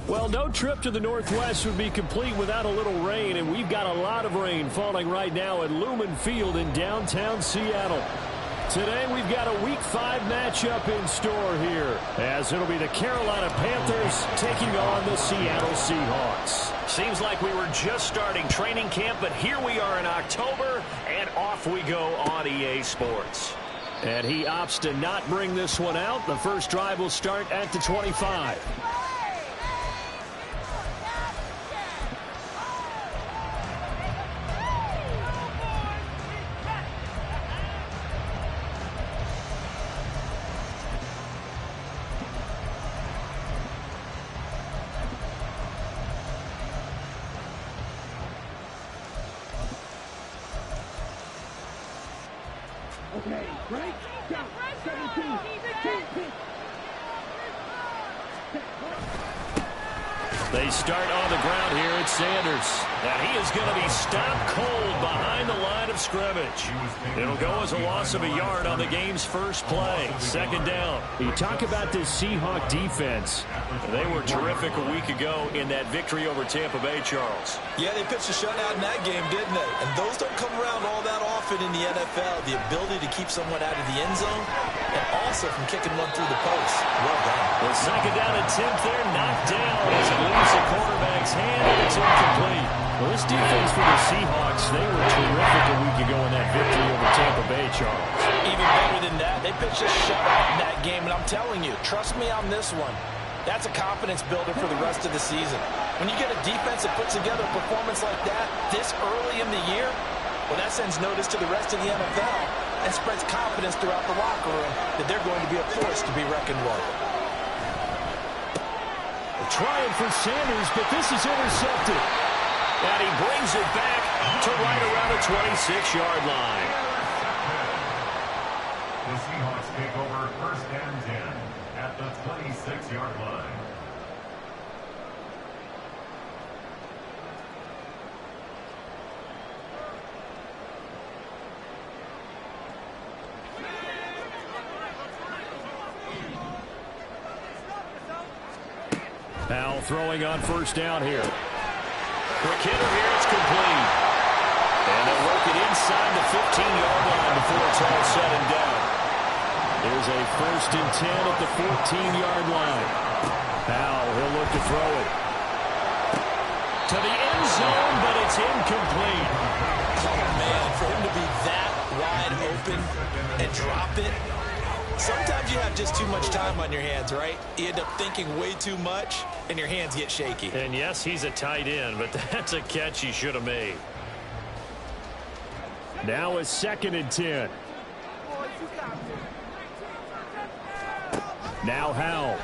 Well, no trip to the Northwest would be complete without a little rain, and we've got a lot of rain falling right now at Lumen Field in downtown Seattle. Today, we've got a Week 5 matchup in store here, as it'll be the Carolina Panthers taking on the Seattle Seahawks. Seems like we were just starting training camp, but here we are in October, and off we go on EA Sports. And he opts to not bring this one out. The first drive will start at the 25. Okay, break, go, 17, They start on the ground here at Sanders. Now he is going to be stopped cold behind the line of scrimmage. It'll go as a loss of a yard on the game's first play. Second down. You talk about this Seahawk defense. They were terrific a week ago in that victory over Tampa Bay, Charles. Yeah, they pitched a shutout in that game, didn't they? And those don't come around all that often in the NFL. The ability to keep someone out of the end zone and also from kicking one through the post. Well done. The second down attempt there knocked down as it leaves the quarterback's hand, and it's incomplete. Well, this defense for the Seahawks, they were terrific a week ago in that victory over Tampa Bay, Charles. Even better than that, they pitched a shutout in that game, and I'm telling you, trust me on this one. That's a confidence builder for the rest of the season. When you get a defense that puts together a performance like that this early in the year, well, that sends notice to the rest of the NFL and spreads confidence throughout the locker room that they're going to be a force to be reckoned with. Trying for Sanders, but this is intercepted. And he brings it back to right around the 26-yard line. The Seahawks take over first and 10 at the 26-yard line. Powell throwing on first down here. Quick hitter here, it's complete. And they'll work it inside the 15-yard line before it's all said and done. There's a first and 10 at the 14-yard line. Powell, he'll look to throw it. To the end zone, but it's incomplete. Oh, man, for him to be that wide open and drop it. Sometimes you have just too much time on your hands, right? You end up thinking way too much, and your hands get shaky. And yes, he's a tight end, but that's a catch he should have made. Now a second and 10. Now Howell.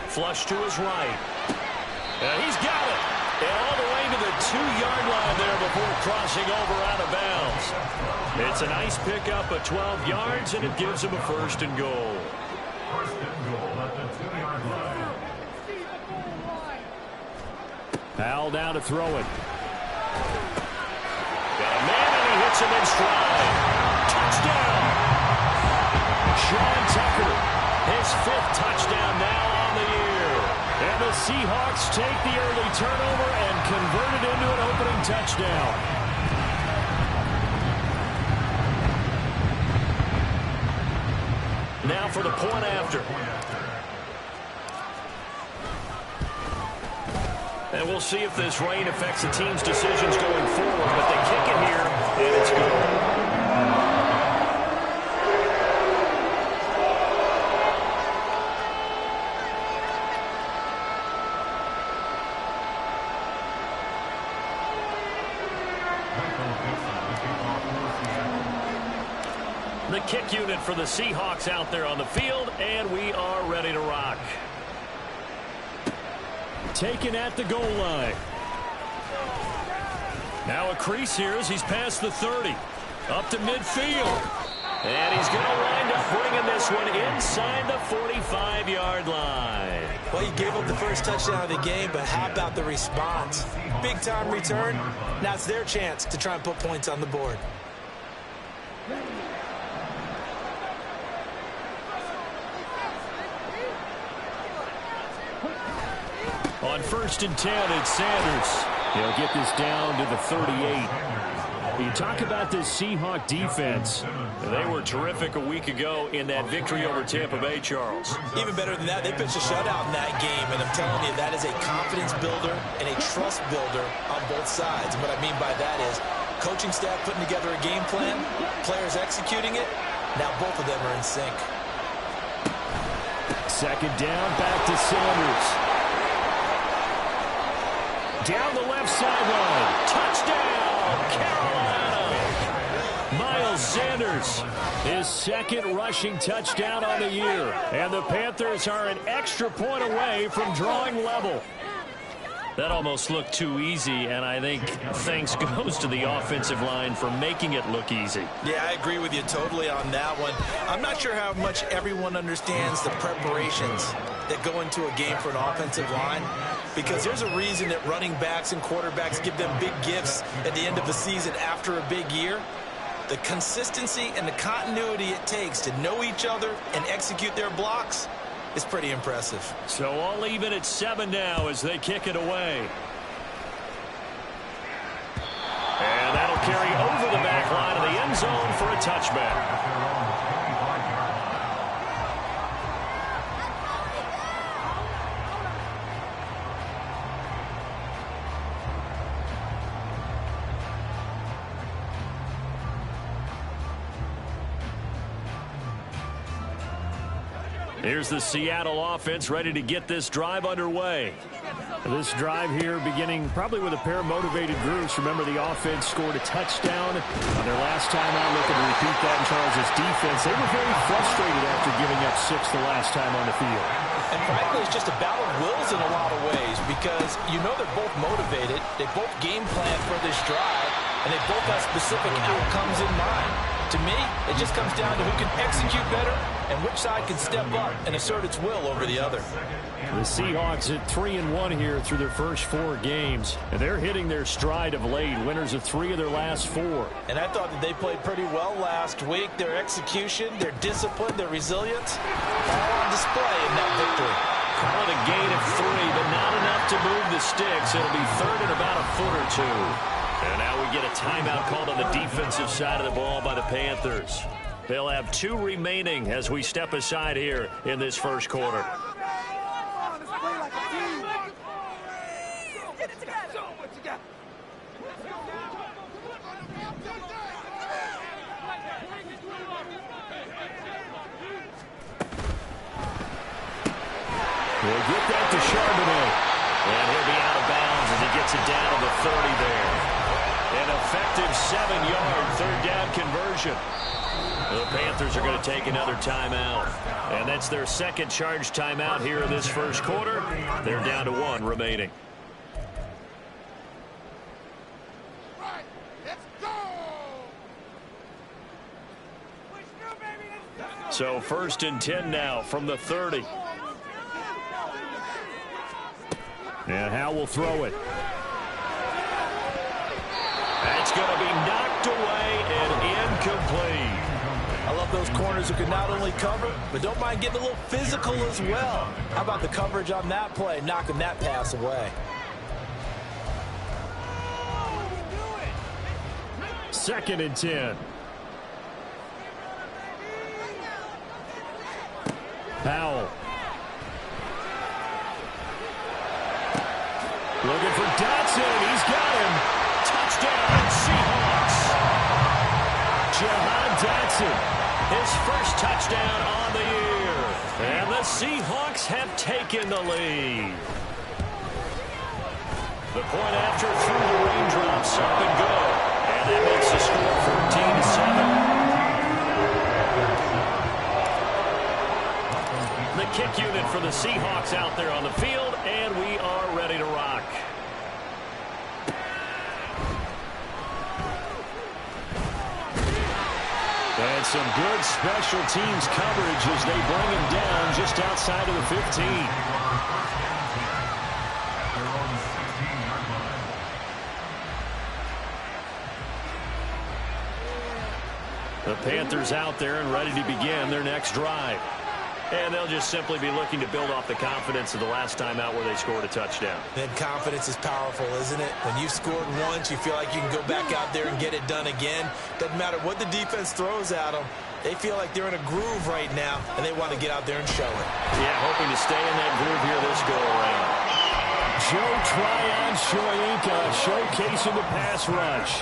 Flush to his right. And he's got it. And all the way to the 2-yard line there before crossing over out of bounds. It's a nice pickup of 12 yards, and it gives him a first and goal. First and goal at the 2-yard line. Powell down to throw it. Got a man, and he hits him in stride. Touchdown! Sean Tucker, his 5th touchdown now on the year. And the Seahawks take the early turnover and converted into an opening touchdown. Now for the point after. And we'll see if this rain affects the team's decisions going forward. But they kick it here, and it's good. The kick unit for the Seahawks out there on the field, and we are ready to rock. Taken at the goal line. Now a crease here as he's past the 30. Up to midfield. And he's going to wind up bringing this one inside the 45-yard line. Well, he gave up the first touchdown of the game, but how about the response? Big-time return. Now it's their chance to try and put points on the board. On 1st and 10, it's Sanders. He'll get this down to the 38. You talk about this Seahawk defense. They were terrific a week ago in that victory over Tampa Bay, Charles. Even better than that, they pitched a shutout in that game, and I'm telling you, that is a confidence builder and a trust builder on both sides. And what I mean by that is coaching staff putting together a game plan, players executing it. Now both of them are in sync. Second down, back to Sanders. Down the left sideline. Touchdown, Carolina. Miles Sanders, his second rushing touchdown on the year. And the Panthers are an extra point away from drawing level. That almost looked too easy, and I think thanks goes to the offensive line for making it look easy. Yeah, I agree with you totally on that one. I'm not sure how much everyone understands the preparations that go into a game for an offensive line, because there's a reason that running backs and quarterbacks give them big gifts at the end of the season after a big year. The consistency and the continuity it takes to know each other and execute their blocks is pretty impressive. So all even at 7 now as they kick it away. And that'll carry over the back line of the end zone for a touchback. Here's the Seattle offense ready to get this drive underway. This drive here beginning probably with a pair of motivated groups. Remember, the offense scored a touchdown on their last time out. Looking to repeat that in Charles' defense. They were very frustrated after giving up 6 the last time on the field. And frankly, it's just a battle of wills in a lot of ways, because you know they're both motivated. They both game plan for this drive, and they both have specific outcomes in mind. To me, it just comes down to who can execute better and which side can step up and assert its will over the other. The Seahawks at 3-1 here through their first 4 games. And they're hitting their stride of late. Winners of 3 of their last 4. And I thought that they played pretty well last week. Their execution, their discipline, their resilience, all on display in that victory. Call it a gain of 3, but not enough to move the sticks. It'll be third and about a foot or 2. And now we get a timeout called on the defensive side of the ball by the Panthers. They'll have 2 remaining as we step aside here in this first quarter. We'll get that to Charbonnet. And he'll be out of bounds as he gets it down to the 30 there. An effective 7-yard third down conversion. The Panthers are going to take another timeout. And that's their second charge timeout here in this first quarter. They're down to 1 remaining. So 1st and 10 now from the 30. And Howe will throw it. That's going to be knocked away and incomplete. I love those corners who can not only cover, but don't mind getting a little physical as well. How about the coverage on that play, knocking that pass away? 2nd and 10. Powell. Looking for Dotson. He's got him. Touchdown, Seahawks. Jahan Dotson, his first touchdown on the year. And the Seahawks have taken the lead. The point after through the raindrops up and good. And that makes the score 14-7. The kick unit for the Seahawks out there on the field, and we are ready to rock. And some good special teams coverage as they bring him down just outside of the 15. The Panthers out there and ready to begin their next drive. And they'll just simply be looking to build off the confidence of the last time out where they scored a touchdown. And confidence is powerful, isn't it? When you've scored once, you feel like you can go back out there and get it done again. Doesn't matter what the defense throws at them. They feel like they're in a groove right now, and they want to get out there and show it. Yeah, hoping to stay in that groove here this go-around. Joe Tryon-Shoyinka showcasing the pass rush.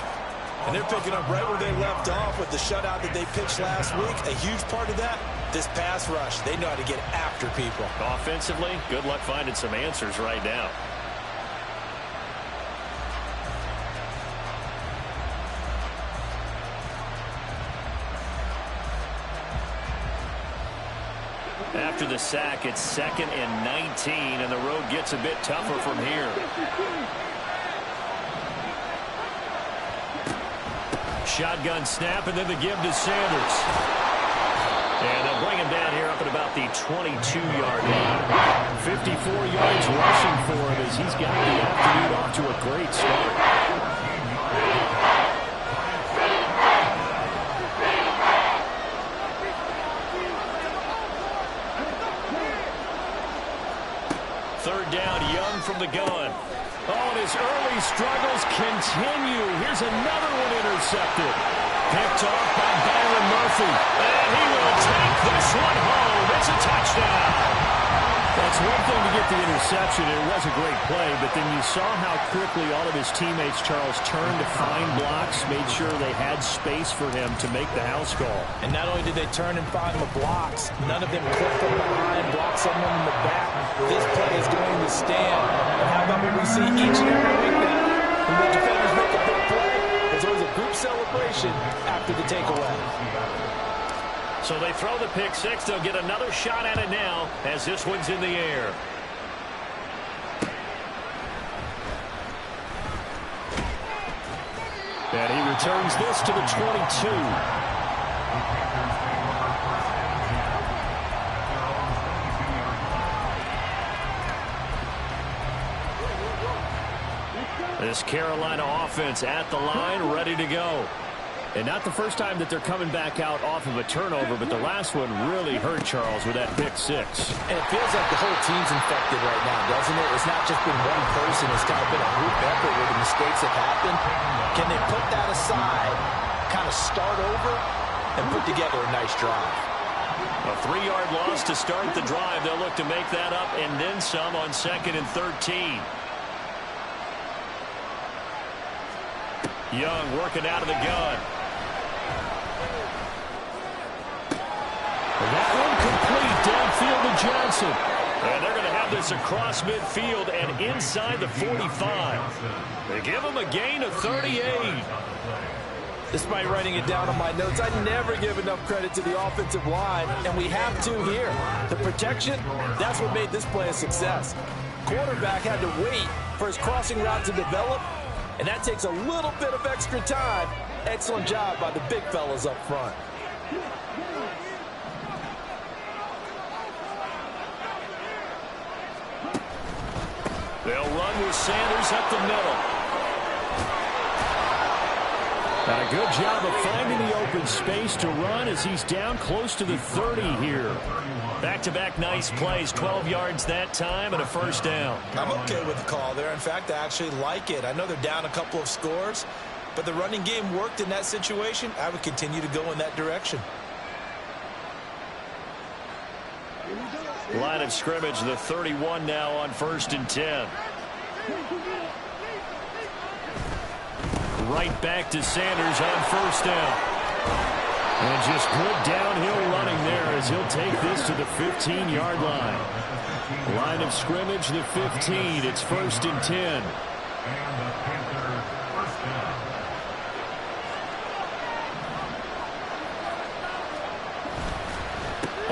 And they're picking up right where they left off with the shutout that they pitched last week. A huge part of that, this pass rush. They know how to get after people. Offensively, good luck finding some answers right now. After the sack, it's 2nd and 19, and the road gets a bit tougher from here. Shotgun snap, and then the give to Sanders. And they'll bring him down here up at about the 22-yard line. 54 yards rushing for him as he's got the afternoon off to a great start. Third down, Young from the gun. Oh, and his early struggles continue. Here's another one intercepted. Picked off by Byron Murphy. And he will take this one home. It's a touchdown. That's one thing to get the interception. It was a great play, but then you saw how quickly all of his teammates, Charles, turned to find blocks, made sure they had space for him to make the house call. And not only did they turn and find the blocks, none of them clipped from behind, blocked someone in the back. This play is going to stand. And how about what we see each and every week now? When the defenders make a big play, there's always a group celebration after the takeaway. So they throw the pick six. They'll get another shot at it now as this one's in the air. And he returns this to the 22. This Carolina offense at the line, ready to go. And not the first time that they're coming back out off of a turnover, but the last one really hurt Charles with that pick six. And it feels like the whole team's infected right now, doesn't it? It's not just been one person. It's kind of been a group effort where the mistakes have happened. Can they put that aside, kind of start over, and put together a nice drive? A 3-yard loss to start the drive. They'll look to make that up and then some on 2nd and 13. Young working out of the gun. That one complete downfield to Johnson. And they're going to have this across midfield and inside the 45. They give him a gain of 38. Despite writing it down on my notes, I never give enough credit to the offensive line, and we have to here. The protection, that's what made this play a success. Quarterback had to wait for his crossing route to develop, and that takes a little bit of extra time. Excellent job by the big fellas up front. They'll run with Sanders up the middle. And a good job of finding the open space to run as he's down close to the 30 here. Back-to-back nice plays, 12 yards that time and a first down. I'm okay with the call there. In fact, I actually like it. I know they're down a couple of scores, but the running game worked in that situation. I would continue to go in that direction. Line of scrimmage, the 31 now on 1st and 10. Right back to Sanders on 1st down. And just good downhill running there as he'll take this to the 15-yard line. Line of scrimmage, the 15. It's 1st and 10. And the Panthers first down.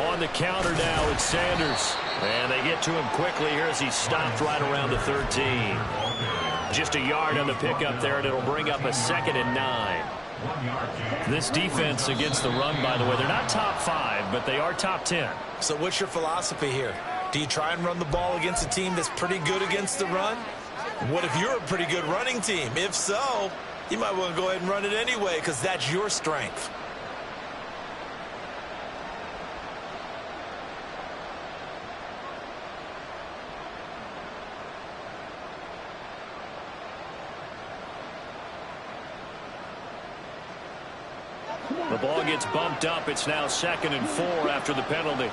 On the counter now, it's Sanders. And they get to him quickly here as he's stopped right around the 13. Just a yard on the pickup there, and it'll bring up a 2nd and 9. This defense against the run, by the way, they're not top 5, but they are top 10. So what's your philosophy here? Do you try and run the ball against a team that's pretty good against the run? What if you're a pretty good running team? If so, you might want to go ahead and run it anyway because that's your strength. The ball gets bumped up. It's now 2nd and 4 after the penalty.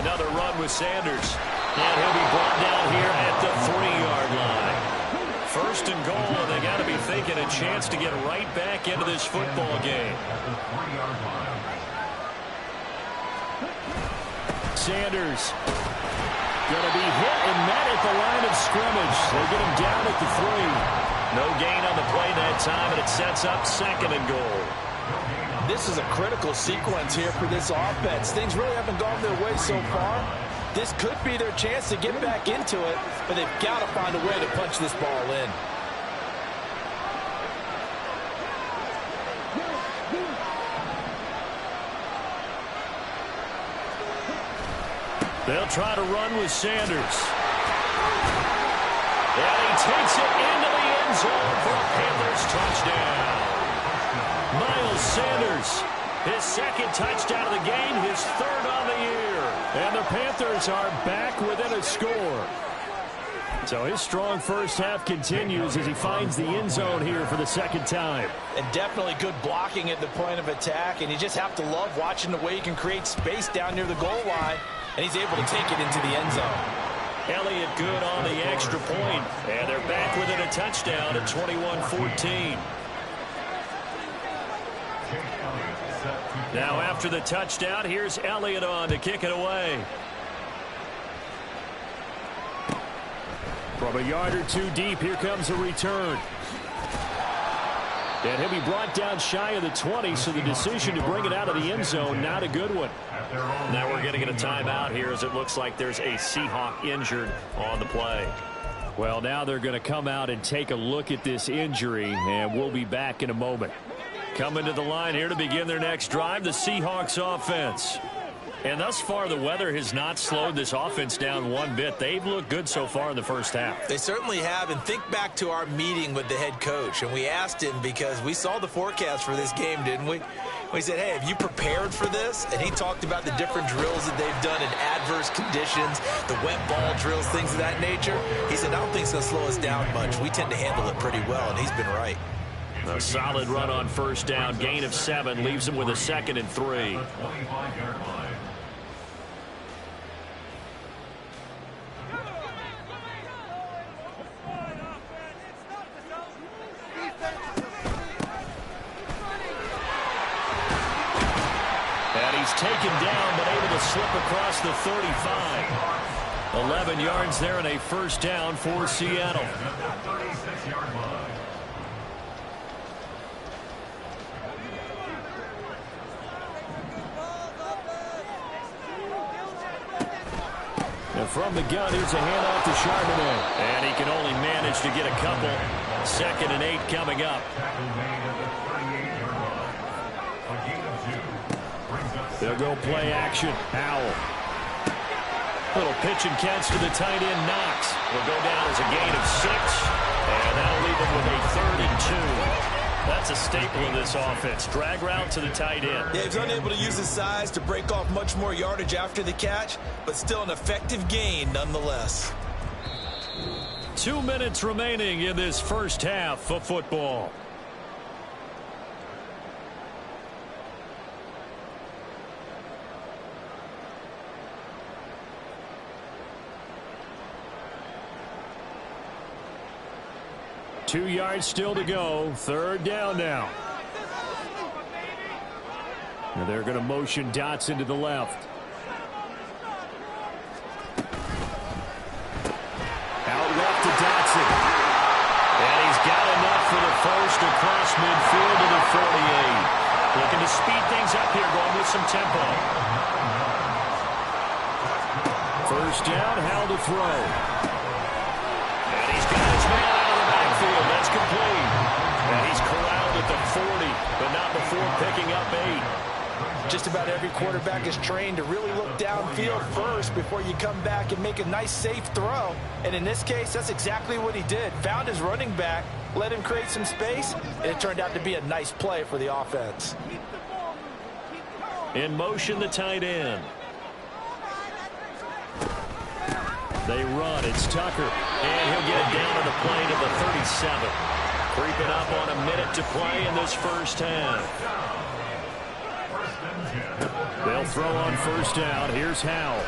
Another run with Sanders. And he'll be brought down here at the 3-yard line. 1st and goal, and they got to be thinking a chance to get right back into this football game. Sanders going to be hit and met at the line of scrimmage. They get him down at the 3. No gain on the play that time, and it sets up 2nd and goal. This is a critical sequence here for this offense. Things really haven't gone their way so far. This could be their chance to get back into it, but they've got to find a way to punch this ball in. They'll try to run with Sanders. And he takes it into the end zone for a Panthers touchdown. Miles Sanders, his 2nd touchdown of the game, his 3rd on the year. And the Panthers are back within a score. So his strong first half continues as he finds the end zone here for the 2nd time. And definitely good blocking at the point of attack, and you just have to love watching the way he can create space down near the goal line, and he's able to take it into the end zone. Elliott good on the extra point, and they're back within a touchdown at 21-14. Now after the touchdown, here's Elliott on to kick it away. From a yard or 2 deep, here comes a return. And he'll be brought down shy of the 20, so the decision to bring it out of the end zone, not a good one. Now we're going to get a timeout here as it looks like there's a Seahawk injured on the play. Well, now they're going to come out and take a look at this injury, and we'll be back in a moment. Coming to the line here to begin their next drive, the Seahawks offense. And thus far, the weather has not slowed this offense down one bit. They've looked good so far in the first half. They certainly have, and think back to our meeting with the head coach, and we asked him because we saw the forecast for this game, didn't we? We said, hey, have you prepared for this? And he talked about the different drills that they've done in adverse conditions, the wet ball drills, things of that nature. He said, I don't think it's going to slow us down much. We tend to handle it pretty well, and he's been right. A solid run on 1st down, gain of 7, leaves him with a 2nd and 3. He's taken down, but able to slip across the 35. 11 yards there and a 1st down for Seattle. And from the gun, here's a handoff to Charbonnet. And he can only manage to get a couple. 2nd and 8 coming up. They'll go play action. Howell. Little pitch and catch to the tight end, Knox. Will go down as a gain of 6. And that'll leave him with a 3rd and 2. That's a staple of this offense. Drag route to the tight end. Yeah, he's unable to use his size to break off much more yardage after the catch, but still an effective gain nonetheless. 2 minutes remaining in this first half of football. Two yards still to go. Third down now. And they're going to motion Dotson to the left. Out left to Dotson. And he's got enough for the first across midfield to the 48. Looking to speed things up here, going with some tempo. First down, Howell to throw. And he's got his man out of the backfield. That's complete. And he's corralled at the 40, but not before picking up 8. Just about every quarterback is trained to really look downfield first before you come back and make a nice, safe throw. And in this case, that's exactly what he did. Found his running back, let him create some space, and it turned out to be a nice play for the offense. In motion, the tight end. They run. It's Tucker. And he'll get it down to the plane to the 37. Creeping up on a minute to play in this first half. They'll throw on first down. Here's Howell.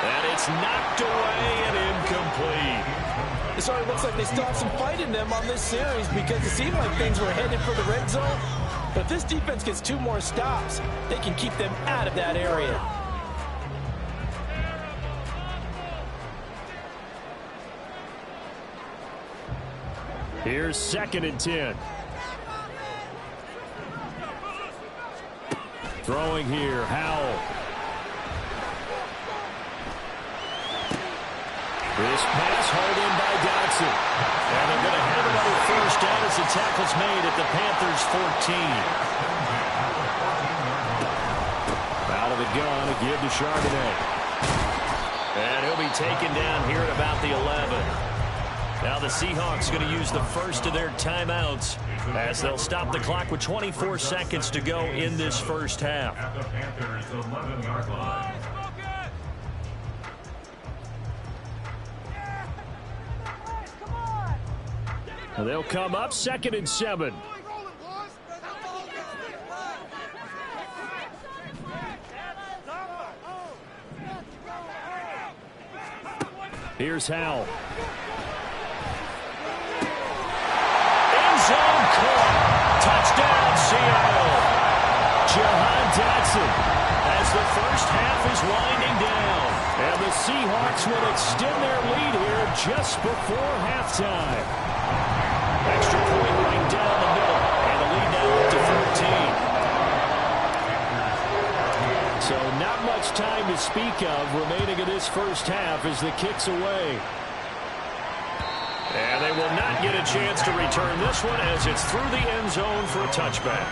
And it's knocked away and incomplete. It sort of looks like they still have some fight in them on this series because it seemed like things were headed for the red zone. But if this defense gets 2 more stops, they can keep them out of that area. Here's 2nd and 10. Throwing here, Howell. This pass hauled in by Dotson. And they're going to have another first down as the tackle's made at the Panthers' 14. Out of the gun, a give to Charbonnet. And he'll be taken down here at about the 11. Now the Seahawks going to use the first of their timeouts as they'll stop the clock with 24 seconds to go in this first half. At the Panthers' 11-yard line. They'll come up 2nd and 7. Here's Howell. Zone caught. Touchdown, Seattle. Jahan Dotson as the first half is winding down. And the Seahawks will extend their lead here just before halftime. Extra point right down the middle. And the lead now up to 13. So not much time to speak of remaining in this first half as the kick's away. And they will not get a chance to return this one as it's through the end zone for a touchback.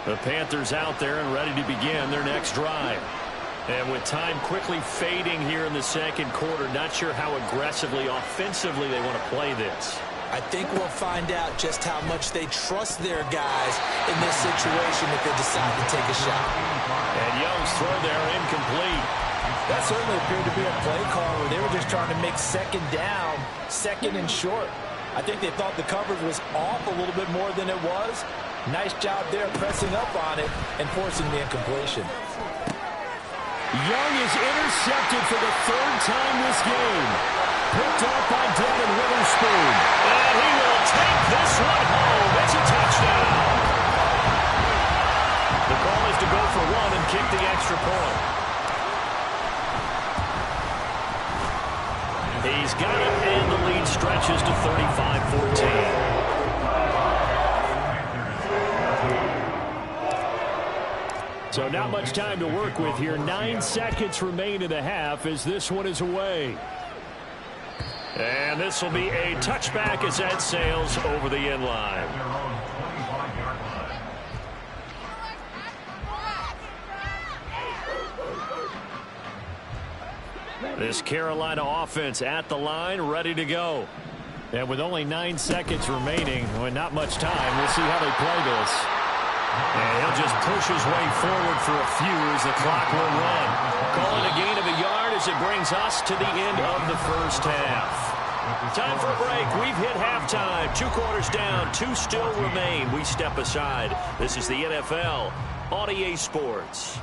The Panthers out there and ready to begin their next drive. And with time quickly fading here in the second quarter, not sure how aggressively, offensively they want to play this. I think we'll find out just how much they trust their guys in this situation if they decide to take a shot. And Young's throw there incomplete. That certainly appeared to be a play call where they were just trying to make second down, second and short. I think they thought the coverage was off a little bit more than it was. Nice job there pressing up on it and forcing the incompletion. Young is intercepted for the 3rd time this game. Picked off by Devin Witherspoon. And he will take this one home. It's a touchdown. The call is to go for 1 and kick the extra point. He's got it, and the lead stretches to 35-14. So not much time to work with here. 9 seconds remain in the half as this one is away. And this will be a touchback as that sails over the end line. This Carolina offense at the line, ready to go. And with only 9 seconds remaining, well, not much time, we'll see how they play this. And he'll just push his way forward for a few as the clock will run. Calling a gain of a yard as it brings us to the end of the first half. Time for a break. We've hit halftime. 2 quarters down. 2 still remain. We step aside. This is the NFL on EA Sports.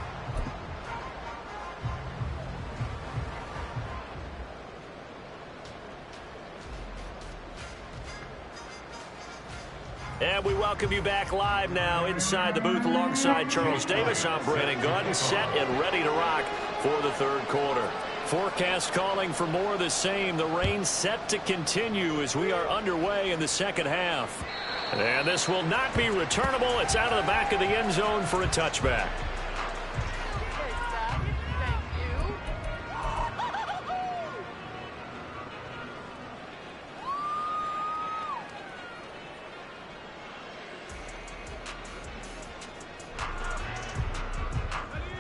And we welcome you back live now inside the booth alongside Charles Davis. I'm Brandon Gaudin, set and ready to rock for the third quarter. Forecast calling for more of the same. The rain set to continue as we are underway in the second half. And this will not be returnable. It's out of the back of the end zone for a touchback.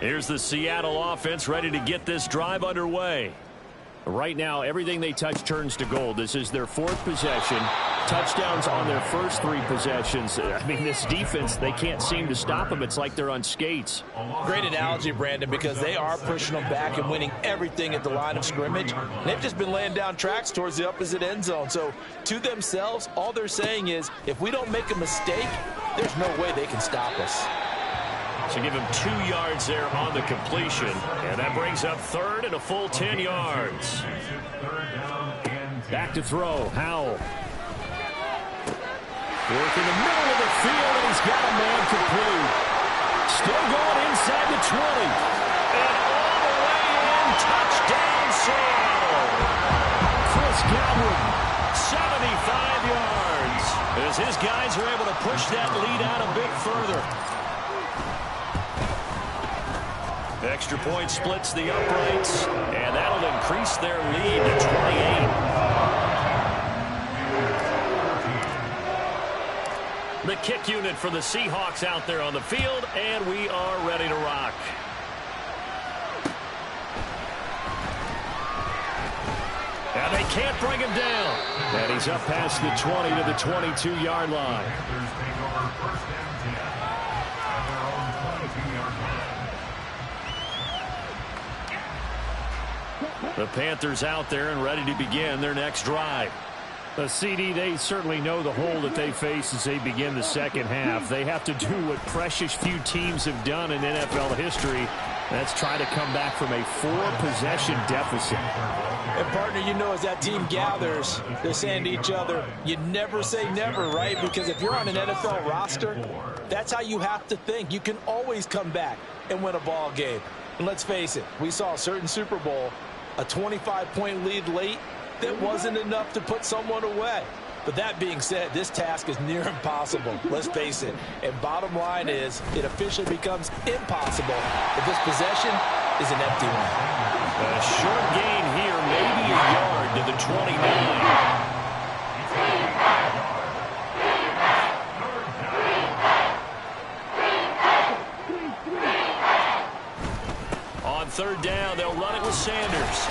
Here's the Seattle offense ready to get this drive underway. Right now, everything they touch turns to gold. This is their 4th possession. Touchdowns on their first 3 possessions. I mean, this defense, they can't seem to stop them. It's like they're on skates. Great analogy, Brandon, because they are pushing them back and winning everything at the line of scrimmage. They've just been laying down tracks towards the opposite end zone. So, to themselves, all they're saying is, if we don't make a mistake, there's no way they can stop us. So give him 2 yards there on the completion. And that brings up 3rd and a full 10 yards. Back to throw. Howell. Work in the middle of the field, and he's got a man complete. Still going inside the 20. And all the way in. Touchdown, Seattle. Chris Godwin, 75 yards. As his guys are able to push that lead out a bit further. Extra point splits the uprights, and that'll increase their lead to 28. The kick unit for the Seahawks out there on the field, and we are ready to rock. And they can't bring him down. And he's up past the 20 to the 22-yard line. The Panthers out there and ready to begin their next drive. The CD, they certainly know the hole that they face as they begin the second half. They have to do what precious few teams have done in NFL history. That's try to come back from a 4-possession deficit. And, partner, you know, as that team gathers, they're saying to each other, you never say never, right? Because if you're on an NFL roster, that's how you have to think. You can always come back and win a ball game. And let's face it, we saw a certain Super Bowl, a 25-point lead late, that wasn't enough to put someone away. But that being said, this task is near impossible. Let's face it. And bottom line is, it officially becomes impossible if this possession is an empty one. A short gain here, maybe a yard to the 29. On 3rd down, they'll run it with Sanders.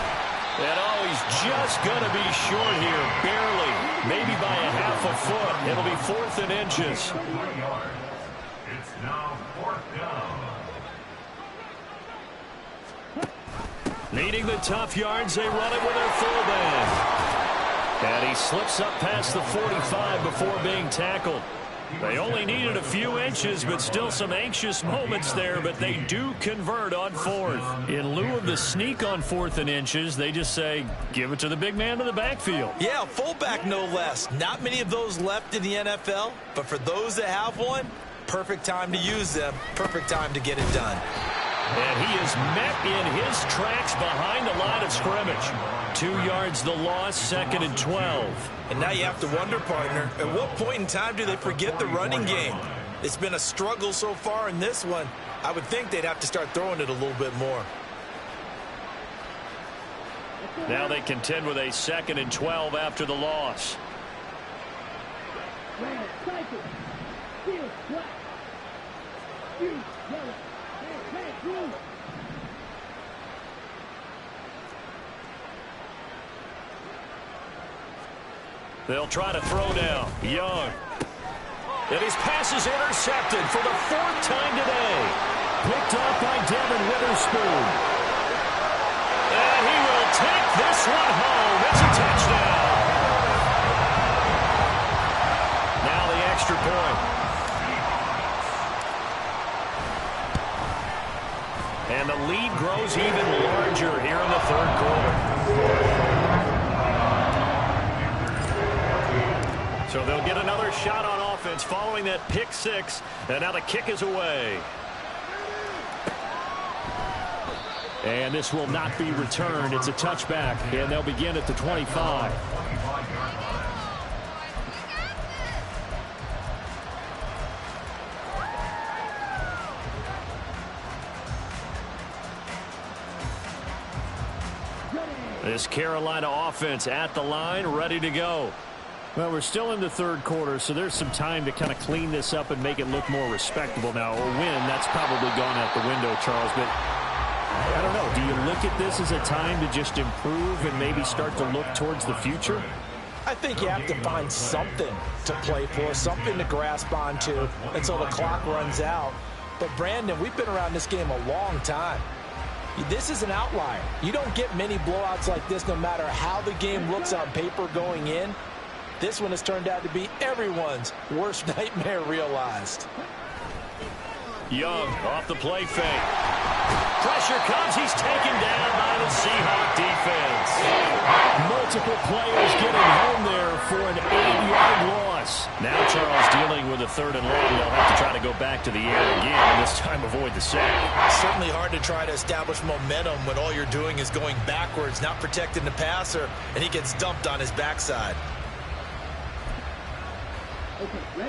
And, oh, he's just going to be short here, barely, maybe by a half a foot. It'll be 4th and inches. It's now 4th down. Needing the tough yards, they run it with their fullback. And he slips up past the 45 before being tackled. They only needed a few inches, but still some anxious moments there, but they do convert on 4th. In lieu of the sneak on 4th and inches, they just say, give it to the big man in the backfield. Yeah, fullback no less. Not many of those left in the NFL, but for those that have one, perfect time to use them, perfect time to get it done. And he is met in his tracks behind the line of scrimmage. 2 yards the loss, 2nd and 12. And now you have to wonder, partner, at what point in time do they forget the running game? It's been a struggle so far in this one. I would think they'd have to start throwing it a little bit more. Now they contend with a 2nd and 12 after the loss. They'll try to throw down. Young. And his pass is intercepted for the 4th time today. Picked off by Devin Witherspoon. And he will take this one home. It's a touchdown. Now the extra point. And the lead grows even larger here in the 3rd quarter. So they'll get another shot on offense following that pick 6. And now the kick is away. And this will not be returned. It's a touchback, and they'll begin at the 25. This Carolina offense at the line, ready to go. Well, we're still in the 3rd quarter, so there's some time to kind of clean this up and make it look more respectable. Now, a win, that's probably gone out the window, Charles, but I don't know. Do you look at this as a time to just improve and maybe start to look towards the future? I think you have to find something to play for, something to grasp onto until the clock runs out. But, Brandon, we've been around this game a long time. This is an outlier. You don't get many blowouts like this no matter how the game looks on paper going in. This one has turned out to be everyone's worst nightmare realized. Young off the play fake. Pressure comes. He's taken down by the Seahawk defense. Multiple players getting home there for an 8-yard loss. Now Charles dealing with a 3rd and long. They'll have to try to go back to the air again, and this time avoid the sack. Certainly hard to try to establish momentum when all you're doing is going backwards, not protecting the passer, and he gets dumped on his backside.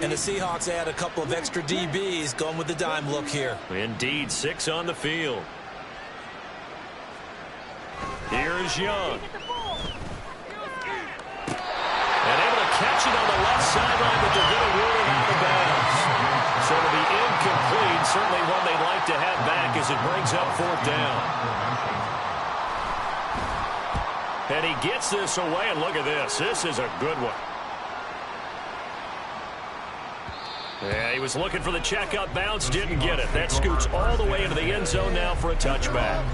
And the Seahawks add a couple of extra DBs going with the dime look here. Indeed, 6 on the field. Here's Young. And able to catch it on the left sideline, but they're going to rule it out of bounds. So to be incomplete, certainly one they'd like to have back as it brings up 4th down. And he gets this away, and look at this. This is a good one. Yeah, he was looking for the checkup bounce, didn't get it. That scoots all the way into the end zone now for a touchback.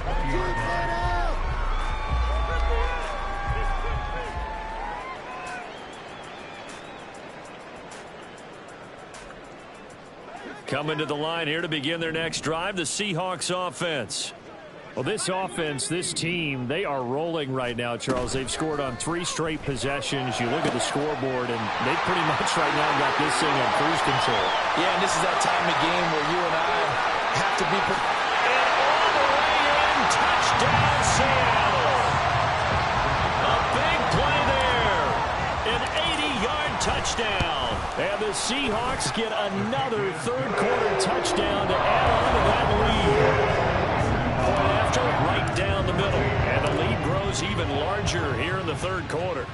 Coming to the line here to begin their next drive, the Seahawks offense. Well, this offense, this team, they are rolling right now, Charles. They've scored on 3 straight possessions. You look at the scoreboard, and they pretty much right now got this thing on cruise control. Yeah, and this is that time of game where you and I have to be... And all the way in, touchdown Seattle. A big play there. An 80-yard touchdown. And the Seahawks get another 3rd quarter touchdown to add on to that lead. After right down the middle, and the lead grows even larger here in the 3rd quarter.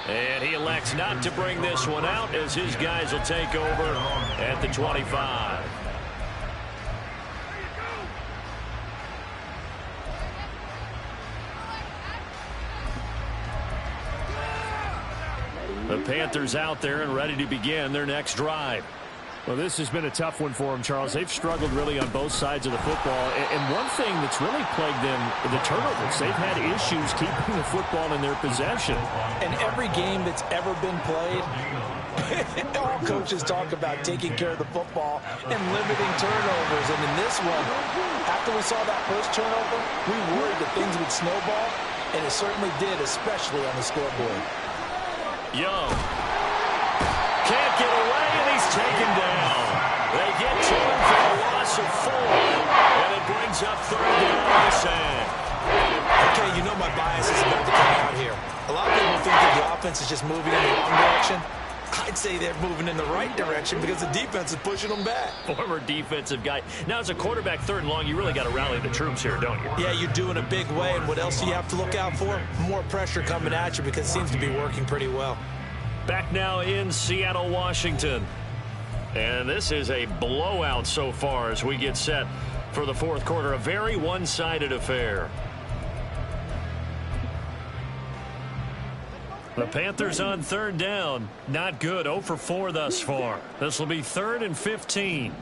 And he elects not to bring this one out as his guys will take over at the 25. The Panthers out there and ready to begin their next drive. Well, this has been a tough one for them, Charles. They've struggled really on both sides of the football. And one thing that's really plagued them, the turnovers. They've had issues keeping the football in their possession. In every game that's ever been played, all coaches talk about taking care of the football and limiting turnovers. And in this one, after we saw that first turnover, we worried that things would snowball, and it certainly did, especially on the scoreboard. Young can't get away, and he's taken down. They get to him for a loss of 4, and it brings up 3rd down on the sand. Okay, you know my bias is about to come out here. A lot of people think that the offense is just moving in the wrong direction. I'd say they're moving in the right direction because the defense is pushing them back. Former defensive guy. Now, as a quarterback 3rd and long, you really got to rally the troops here, don't you? Yeah, you do in a big way. And what else do you have to look out for? More pressure coming at you because it seems to be working pretty well. Back now in Seattle, Washington. And this is a blowout so far as we get set for the 4th quarter. A very one-sided affair. The Panthers on third down. Not good. 0 for 4 thus far. This will be 3rd and 15.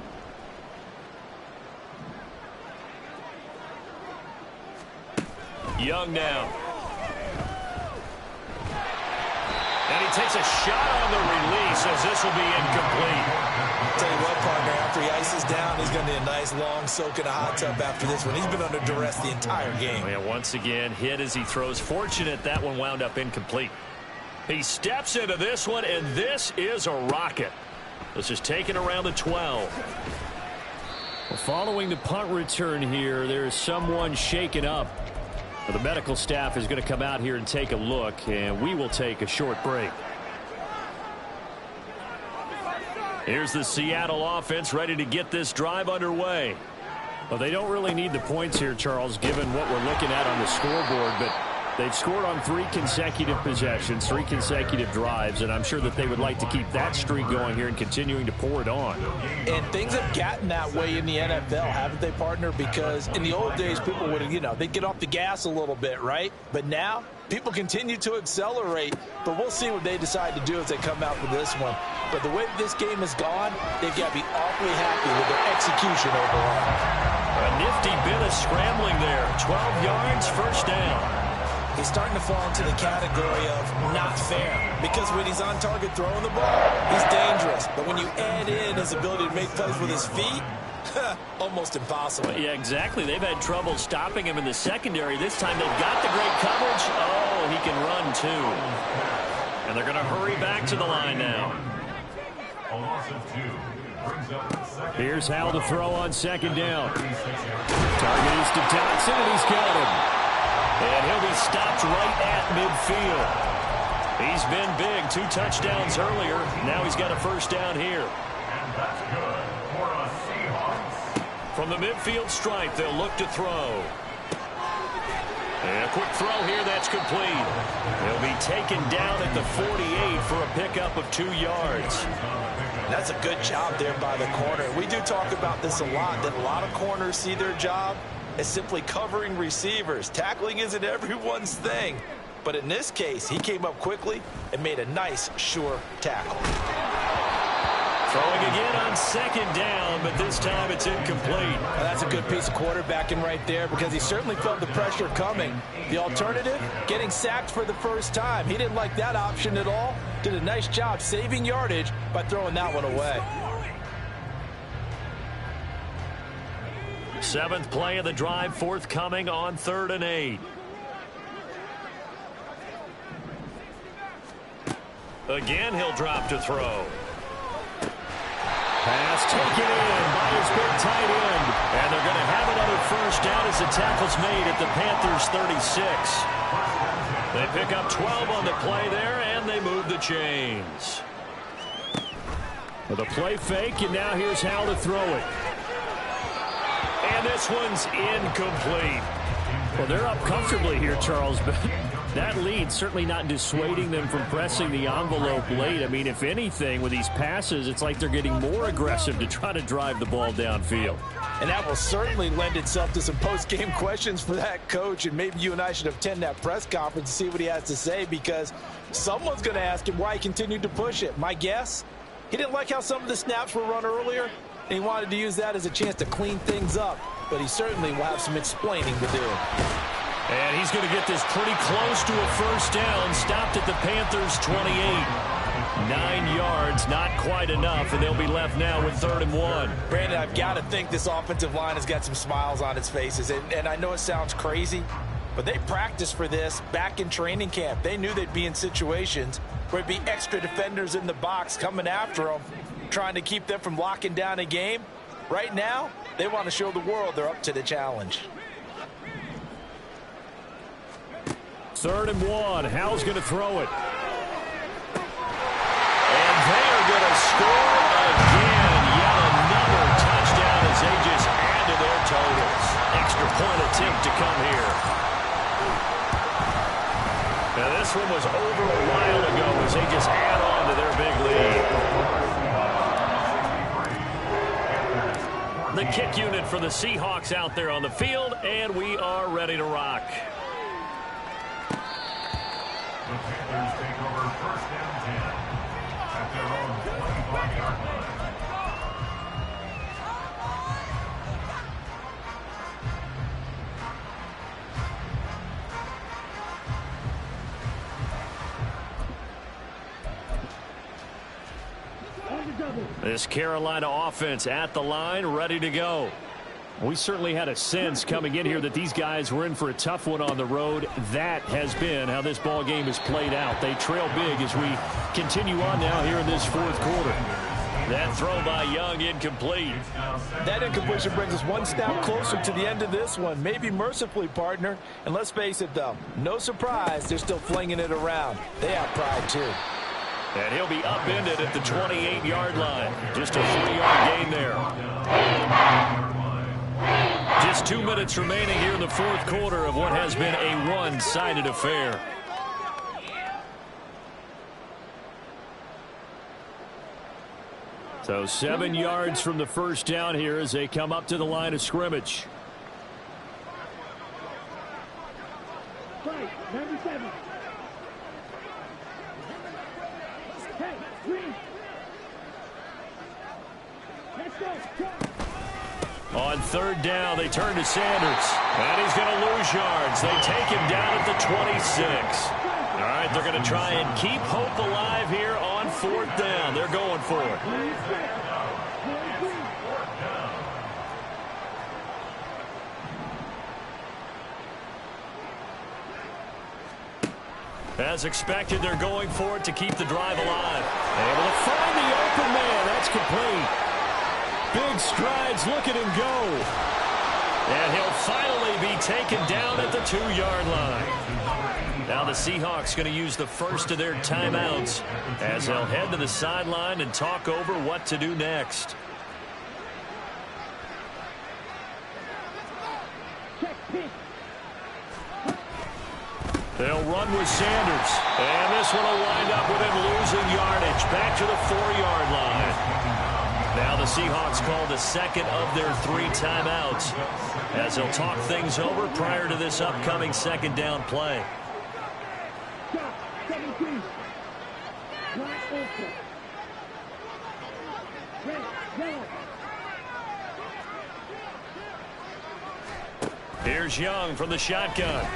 Young now. And he takes a shot on the release as this will be incomplete. Tell you what, partner, after he ices down, he's going to need a nice long soak in a hot tub after this one. He's been under duress the entire game. Yeah, once again, hit as he throws. Fortunate that one wound up incomplete. He steps into this one, and this is a rocket. This is taken around the 12. Well, following the punt return here, there's someone shaken up. The medical staff is going to come out here and take a look, and we will take a short break. Here's the Seattle offense ready to get this drive underway. Well, they don't really need the points here, Charles, given what we're looking at on the scoreboard, but they've scored on 3 consecutive possessions, 3 consecutive drives, and I'm sure that they would like to keep that streak going here and continuing to pour it on. And things have gotten that way in the NFL, haven't they, partner? Because in the old days, people would, they'd get off the gas a little bit, right? But now, people continue to accelerate, but we'll see what they decide to do as they come out for this one. But the way this game has gone, they've got to be awfully happy with their execution overall. A nifty bit of scrambling there. 12 yards, first down. He's starting to fall into the category of not fair, because when he's on target throwing the ball, he's dangerous. But when you add in his ability to make plays with his feet, almost impossible. Yeah, exactly. They've had trouble stopping him in the secondary. This time they've got the great coverage. Oh, he can run too. And they're going to hurry back to the line now. Here's Howell to throw on second down. Target is to Johnson, and he's got him. And he'll be stopped right at midfield. He's been big. 2 touchdowns earlier. Now he's got a first down here. And that's good for a Seahawks. From the midfield stripe, they'll look to throw. And a quick throw here, that's complete. He'll be taken down at the 48 for a pickup of 2 yards. That's a good job there by the corner. We do talk about this a lot, that a lot of corners see their job as simply covering receivers. Tackling isn't everyone's thing. But in this case, he came up quickly and made a nice, sure tackle. Throwing again on second down, but this time it's incomplete. Well, that's a good piece of quarterbacking right there, because he certainly felt the pressure coming. The alternative, getting sacked for the first time. He didn't like that option at all. Did a nice job saving yardage by throwing that one away. 7th play of the drive forthcoming on 3rd and 8. Again, he'll drop to throw. Pass taken in by his big tight end. And they're going to have another first down as the tackle's made at the Panthers' 36. They pick up 12 on the play there, and they move the chains. With a play fake, and now here's Howell to throw it. And this one's incomplete. Well, they're up comfortably here, Charles, but that lead certainly not dissuading them from pressing the envelope late. I mean, if anything, with these passes, it's like they're getting more aggressive to try to drive the ball downfield. And that will certainly lend itself to some post-game questions for that coach, and maybe you and I should attend that press conference and see what he has to say, because someone's going to ask him why he continued to push it. My guess, he didn't like how some of the snaps were run earlier, and he wanted to use that as a chance to clean things up. But he certainly will have some explaining to do. And he's going to get this pretty close to a first down. Stopped at the Panthers' 28. 9 yards, not quite enough, and they'll be left now with 3rd and 1. Brandon, I've got to think this offensive line has got some smiles on its faces. And I know it sounds crazy, but they practiced for this back in training camp. They knew they'd be in situations where it'd be extra defenders in the box coming after them, trying to keep them from locking down a game. Right now, they want to show the world they're up to the challenge. 3rd and 1. Howell's going to throw it. And they're going to score again. Yet another touchdown as they just add to their totals. Extra point attempt to come here. Now this one was over a while ago as they just add on to their big lead. The kick unit for the Seahawks out there on the field, and we are ready to rock. The Panthers take over first and 10 at their own 25-yard line. This Carolina offense at the line, ready to go. We certainly had a sense coming in here that these guys were in for a tough one on the road. That has been how this ball game has played out. They trail big as we continue on now here in this fourth quarter. That throw by Young incomplete. That incompletion brings us one step closer to the end of this one. Maybe mercifully, partner. And let's face it, though, no surprise, they're still flinging it around. They have pride, too. And he'll be upended at the 28-yard line. Just a 3-yard gain there. Just 2 minutes remaining here in the fourth quarter of what has been a one-sided affair. So 7 yards from the first down here as they come up to the line of scrimmage. Right, number 7. Hey, green. Let's go. On third down, they turn to Sanders. And he's going to lose yards. They take him down at the 26. All right, they're going to try and keep hope alive here on fourth down. They're going for it. As expected, they're going for it to keep the drive alive. Able to find the open man. That's complete. Big strides, look at him go. And he'll finally be taken down at the 2-yard line. Now the Seahawks going to use the first of their timeouts as they'll head to the sideline and talk over what to do next. They'll run with Sanders. And this one will wind up with him losing yardage. Back to the 4-yard line. Now the Seahawks call the second of their 3 timeouts as they'll talk things over prior to this upcoming second down play. Here's Young from the shotgun.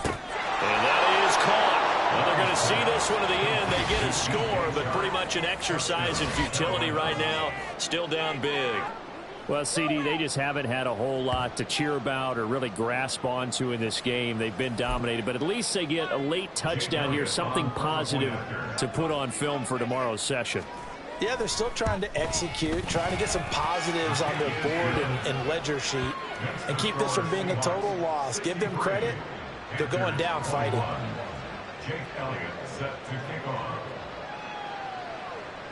And that is caught. Well, they're going to see this one to the end. They get a score, but pretty much an exercise in futility right now. Still down big. Well, CD, they just haven't had a whole lot to cheer about or really grasp onto in this game. They've been dominated, but at least they get a late touchdown here, something positive to put on film for tomorrow's session. Yeah, they're still trying to execute, trying to get some positives on their board and ledger sheet and keep this from being a total loss. Give them credit. They're going down fighting. Jake Elliott set to kick off.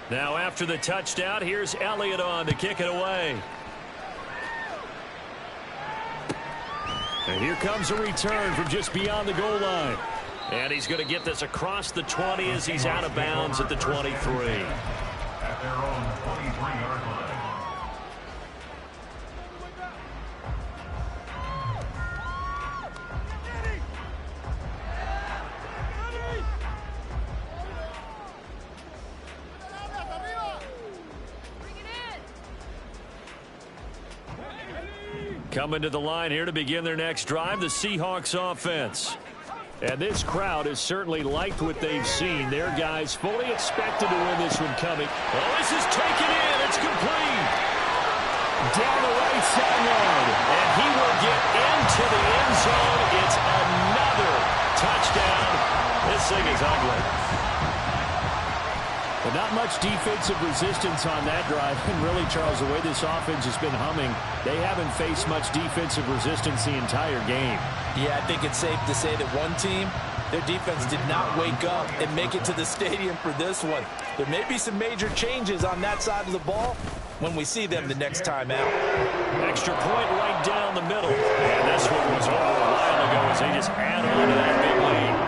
Now after the touchdown, here's Elliott on to kick it away. And here comes a return from just beyond the goal line. And he's going to get this across the 20 as he's out of bounds at the 23. At their own 23-yard line. Coming to the line here to begin their next drive, the Seahawks offense. And this crowd has certainly liked what they've seen. Their guys fully expected to win this one coming. Oh, this is taken in. It's complete. Down the right sideline. And he will get into the end zone. It's another touchdown. This thing is ugly. But not much defensive resistance on that drive. And really, Charles, the way this offense has been humming, they haven't faced much defensive resistance the entire game. Yeah, I think it's safe to say that one team, their defense did not wake up and make it to the stadium for this one. There may be some major changes on that side of the ball when we see them the next time out. Extra point right down the middle. And this one was over a while ago as they just add on to that big lead.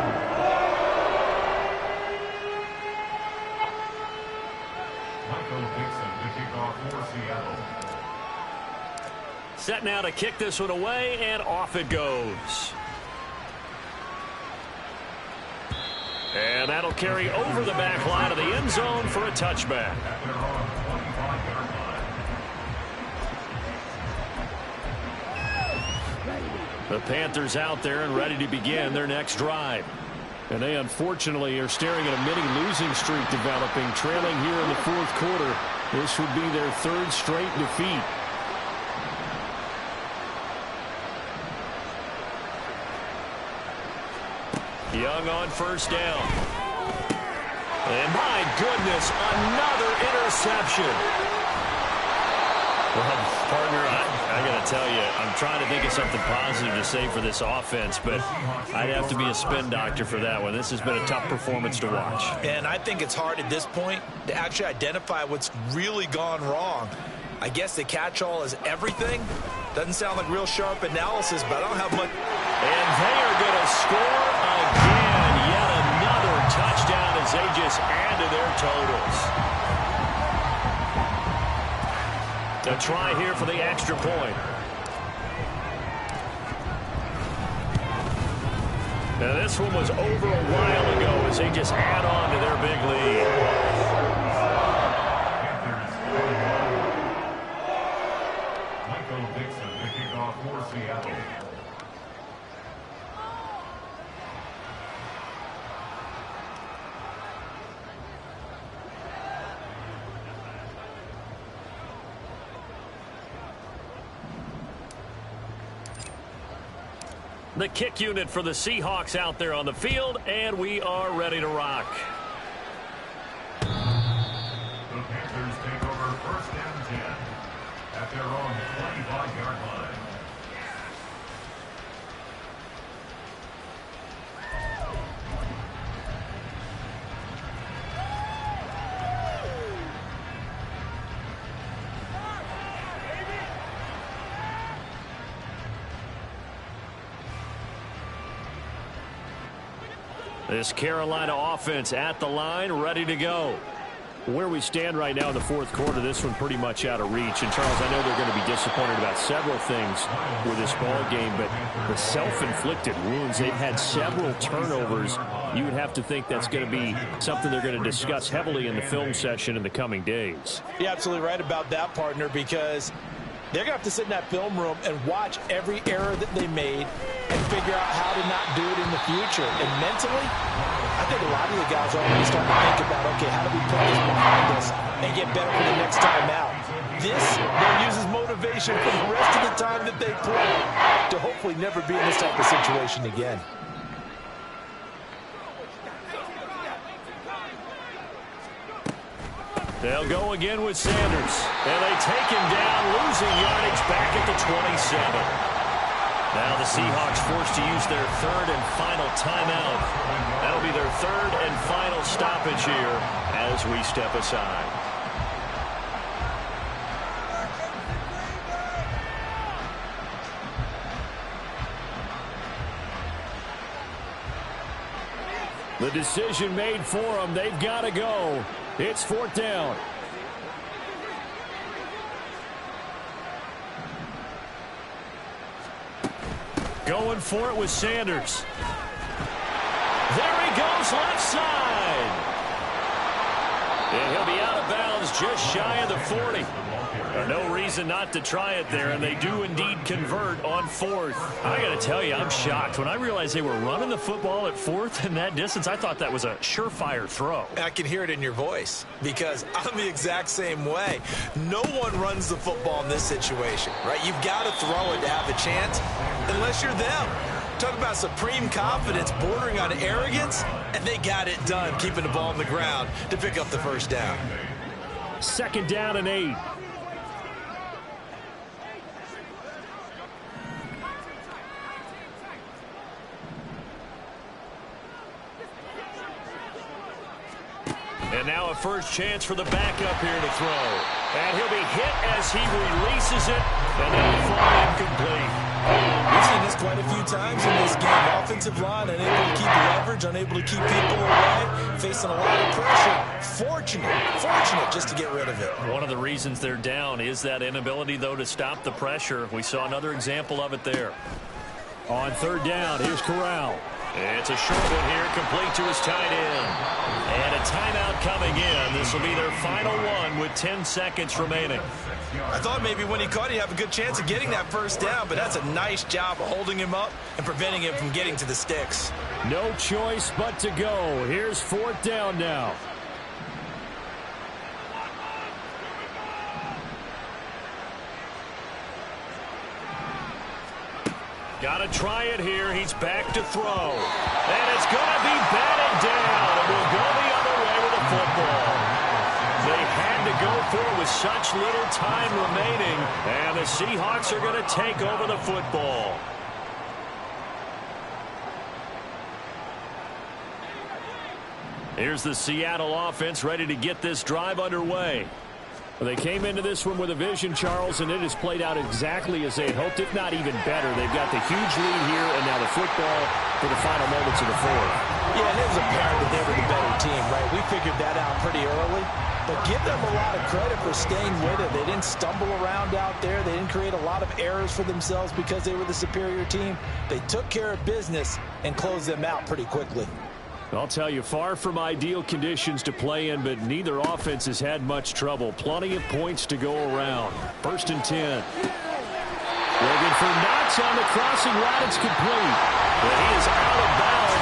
Set now to kick this one away, and off it goes. And that'll carry over the back line of the end zone for a touchback. The Panthers out there and ready to begin their next drive. And they unfortunately are staring at a mini losing streak developing, trailing here in the fourth quarter. This would be their third straight defeat. Young on first down. And my goodness, another interception. Well, partner, I got to tell you, I'm trying to think of something positive to say for this offense, but I'd have to be a spin doctor for that one. This has been a tough performance to watch. And I think it's hard at this point to actually identify what's really gone wrong. I guess the catch-all is everything. Doesn't sound like real sharp analysis, but I don't have much. And they are going to score again. Yet another touchdown as they just add to their totals. A try here for the extra point. Now this one was over a while ago as they just add on to their big lead. Michael Dixon to kick off for Seattle. The kick unit for the Seahawks out there on the field, and we are ready to rock. The Panthers take over first down 10 at their own 25-yard line. This Carolina offense at the line, ready to go. Where we stand right now in the fourth quarter, this one pretty much out of reach. And, Charles, I know they're going to be disappointed about several things with this ball game, but the self-inflicted wounds, they've had several turnovers. You would have to think that's going to be something they're going to discuss heavily in the film session in the coming days. You're absolutely right about that, partner, because they're going to have to sit in that film room and watch every error that they made and figure out how to not do it in the future. And mentally, I think a lot of the guys are already starting to think about, okay, how do we put this behind us and get better for the next time out? This, they'll use as motivation for the rest of the time that they play to hopefully never be in this type of situation again. They'll go again with Sanders. And they take him down, losing yardage back at the 27. Now the Seahawks forced to use their third and final timeout. That'll be their third and final stoppage here as we step aside. The decision made for them. They've got to go. It's fourth down. Going for it with Sanders. There he goes, left side. And he'll be out of bounds just shy of the 40. No reason not to try it there, and they do indeed convert on fourth. I got to tell you, I'm shocked. When I realized they were running the football at fourth in that distance, I thought that was a surefire throw. I can hear it in your voice because I'm the exact same way. No one runs the football in this situation, right? You've got to throw it to have a chance unless you're them. Talk about supreme confidence bordering on arrogance, and they got it done, keeping the ball on the ground to pick up the first down. Second down and 8. And now a first chance for the backup here to throw. And he'll be hit as he releases it, and that'll fall incomplete. We've seen this quite a few times in this game. Offensive line unable to keep leverage, unable to keep people away, facing a lot of pressure. Fortunate just to get rid of it. One of the reasons they're down is that inability, though, to stop the pressure. We saw another example of it there. On third down, here's Corral. It's a short one here, complete to his tight end. And a timeout coming in. This will be their final one with 10 seconds remaining. I thought maybe when he caught it, he'd have a good chance of getting that first down, but that's a nice job of holding him up and preventing him from getting to the sticks. No choice but to go. Here's 4th down now. Got to try it here. He's back to throw. And it's going to be batted down. And we'll go the other way with the football. They had to go for it with such little time remaining. And the Seahawks are going to take over the football. Here's the Seattle offense ready to get this drive underway. Well, they came into this one with a vision, Charles, and it has played out exactly as they had hoped, if not even better. They've got the huge lead here, and now the football for the final moments of the fourth. Yeah, and it was apparent that they were the better team, right? We figured that out pretty early. But give them a lot of credit for staying with it. They didn't stumble around out there. They didn't create a lot of errors for themselves because they were the superior team. They took care of business and closed them out pretty quickly. I'll tell you, far from ideal conditions to play in, but neither offense has had much trouble. Plenty of points to go around. 1st and 10. Looking for Knox on the crossing route. It's complete. But he is out of bounds.